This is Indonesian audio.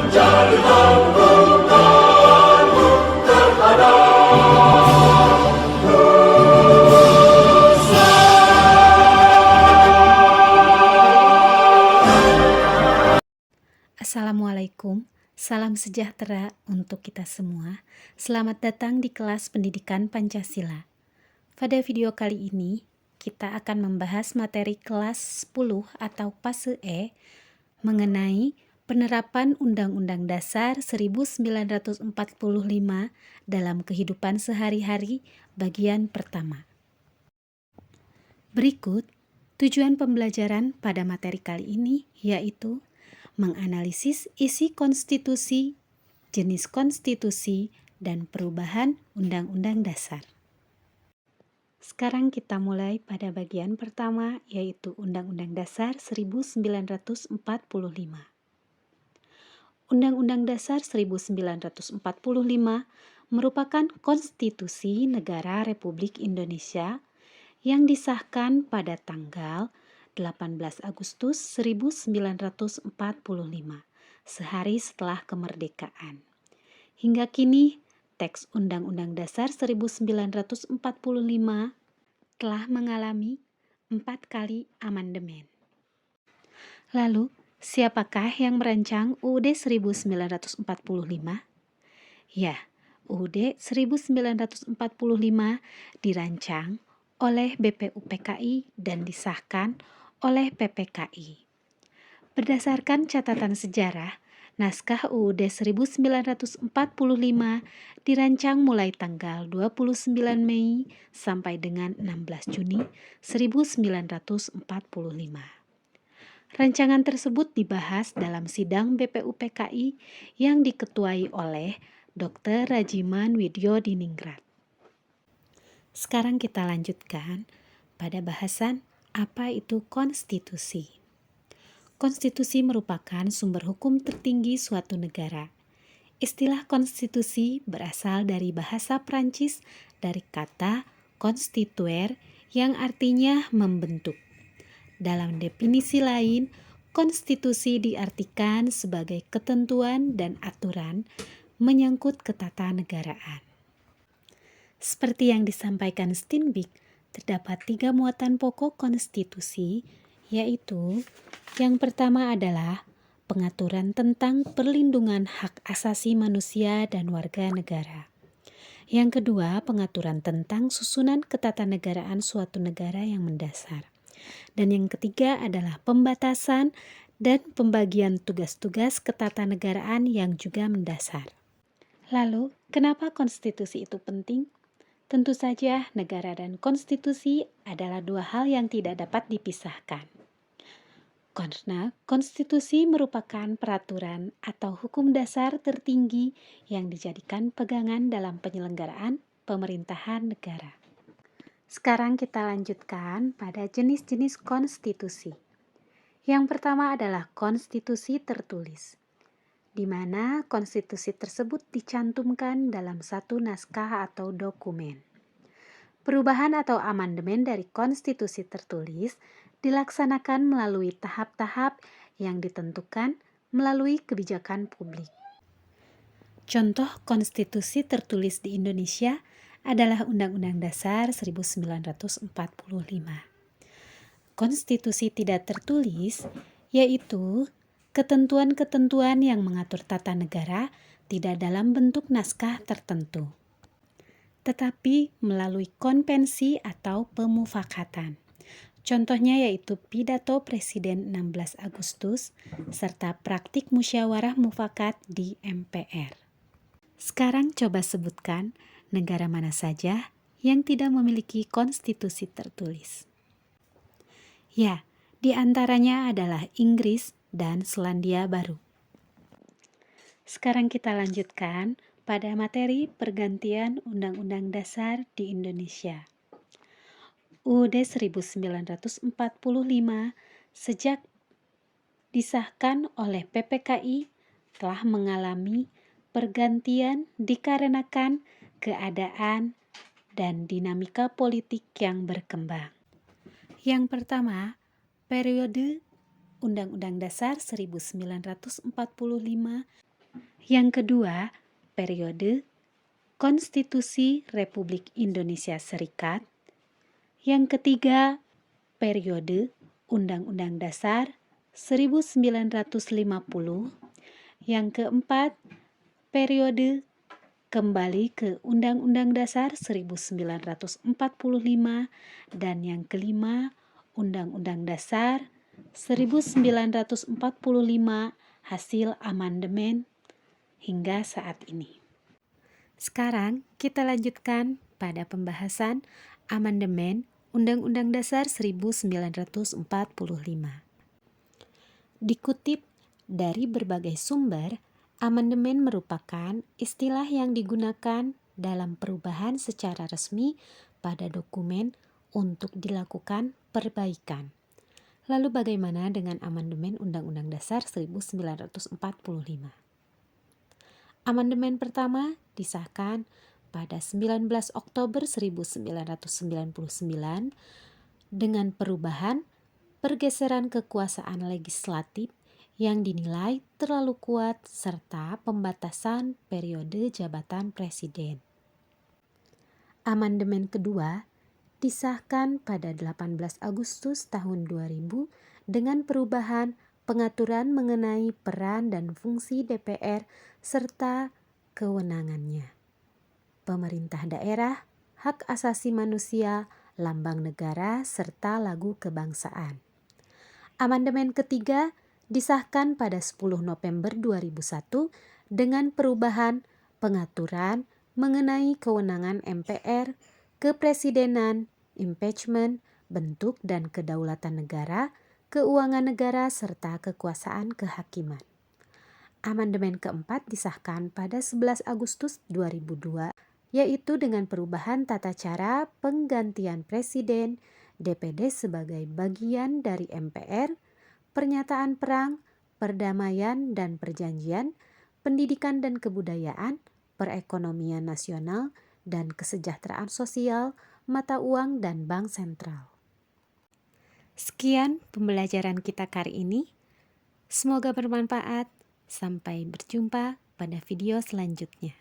Assalamualaikum, salam sejahtera untuk kita semua. Selamat datang di kelas pendidikan Pancasila. Pada video kali ini, kita akan membahas materi kelas 10 atau fase E mengenai penerapan Undang-Undang Dasar 1945 dalam kehidupan sehari-hari bagian pertama. Berikut tujuan pembelajaran pada materi kali ini yaitu menganalisis isi konstitusi, jenis konstitusi, dan perubahan Undang-Undang Dasar. Sekarang kita mulai pada bagian pertama, yaitu Undang-Undang Dasar 1945. Undang-Undang Dasar 1945 merupakan konstitusi negara Republik Indonesia yang disahkan pada tanggal 18 Agustus 1945, sehari setelah kemerdekaan. Hingga kini, teks Undang-Undang Dasar 1945 telah mengalami 4 kali amandemen. Lalu, siapakah yang merancang UUD 1945? Ya, UUD 1945 dirancang oleh BPUPKI dan disahkan oleh PPKI. Berdasarkan catatan sejarah, naskah UUD 1945 dirancang mulai tanggal 29 Mei sampai dengan 16 Juni 1945. Rancangan tersebut dibahas dalam sidang BPUPKI yang diketuai oleh Dr. Rajiman Widyodiningrat. Sekarang kita lanjutkan pada bahasan apa itu konstitusi. Konstitusi merupakan sumber hukum tertinggi suatu negara. Istilah konstitusi berasal dari bahasa Prancis dari kata constituer yang artinya membentuk. Dalam definisi lain, konstitusi diartikan sebagai ketentuan dan aturan menyangkut ketatanegaraan. Seperti yang disampaikan Steenbeek, terdapat 3 muatan pokok konstitusi, yaitu yang pertama adalah pengaturan tentang perlindungan hak asasi manusia dan warga negara. Yang kedua, pengaturan tentang susunan ketatanegaraan suatu negara yang mendasar. Dan yang ketiga adalah pembatasan dan pembagian tugas-tugas ketatanegaraan yang juga mendasar. Lalu, kenapa konstitusi itu penting? Tentu saja, negara dan konstitusi adalah 2 hal yang tidak dapat dipisahkan. Karena konstitusi merupakan peraturan atau hukum dasar tertinggi yang dijadikan pegangan dalam penyelenggaraan pemerintahan negara. Sekarang kita lanjutkan pada jenis-jenis konstitusi. Yang pertama adalah konstitusi tertulis, di mana konstitusi tersebut dicantumkan dalam satu naskah atau dokumen. Perubahan atau amandemen dari konstitusi tertulis dilaksanakan melalui tahap-tahap yang ditentukan melalui kebijakan publik. Contoh konstitusi tertulis di Indonesia adalah Undang-Undang Dasar 1945. Konstitusi tidak tertulis yaitu ketentuan-ketentuan yang mengatur tata negara tidak dalam bentuk naskah tertentu, tetapi melalui konvensi atau pemufakatan. Contohnya yaitu pidato Presiden 16 Agustus serta praktik musyawarah mufakat di MPR. Sekarang coba sebutkan negara mana saja yang tidak memiliki konstitusi tertulis. Ya, di antaranya adalah Inggris dan Selandia Baru. Sekarang kita lanjutkan pada materi pergantian Undang-Undang Dasar di Indonesia. UUD 1945 sejak disahkan oleh PPKI telah mengalami pergantian dikarenakan keadaan dan dinamika politik yang berkembang. Yang pertama, periode Undang-Undang Dasar 1945 Yang kedua, periode Konstitusi Republik Indonesia Serikat. Yang ketiga, periode Undang-Undang Dasar 1950. Yang keempat, periode kembali ke Undang-Undang Dasar 1945. Dan yang kelima, Undang-Undang Dasar 1945 hasil amandemen hingga saat ini. Sekarang kita lanjutkan pada pembahasan amandemen Undang-Undang Dasar 1945. Dikutip dari berbagai sumber, amandemen merupakan istilah yang digunakan dalam perubahan secara resmi pada dokumen untuk dilakukan perbaikan. Lalu bagaimana dengan amandemen Undang-Undang Dasar 1945? Amandemen pertama disahkan pada 19 Oktober 1999 dengan perubahan pergeseran kekuasaan legislatif yang dinilai terlalu kuat serta pembatasan periode jabatan presiden. Amandemen kedua disahkan pada 18 Agustus tahun 2000 dengan perubahan pengaturan mengenai peran dan fungsi DPR serta kewenangannya. Pemerintah daerah, hak asasi manusia, lambang negara, serta lagu kebangsaan. Amandemen ketiga disahkan pada 10 November 2001 dengan perubahan pengaturan mengenai kewenangan MPR, kepresidenan, impeachment, bentuk dan kedaulatan negara, keuangan negara, serta kekuasaan kehakiman. Amandemen keempat disahkan pada 11 Agustus 2002, yaitu dengan perubahan tata cara penggantian presiden, DPD sebagai bagian dari MPR, pernyataan perang, perdamaian dan perjanjian, pendidikan dan kebudayaan, perekonomian nasional, dan kesejahteraan sosial, mata uang dan bank sentral. Sekian pembelajaran kita kali ini. Semoga bermanfaat. Sampai berjumpa pada video selanjutnya.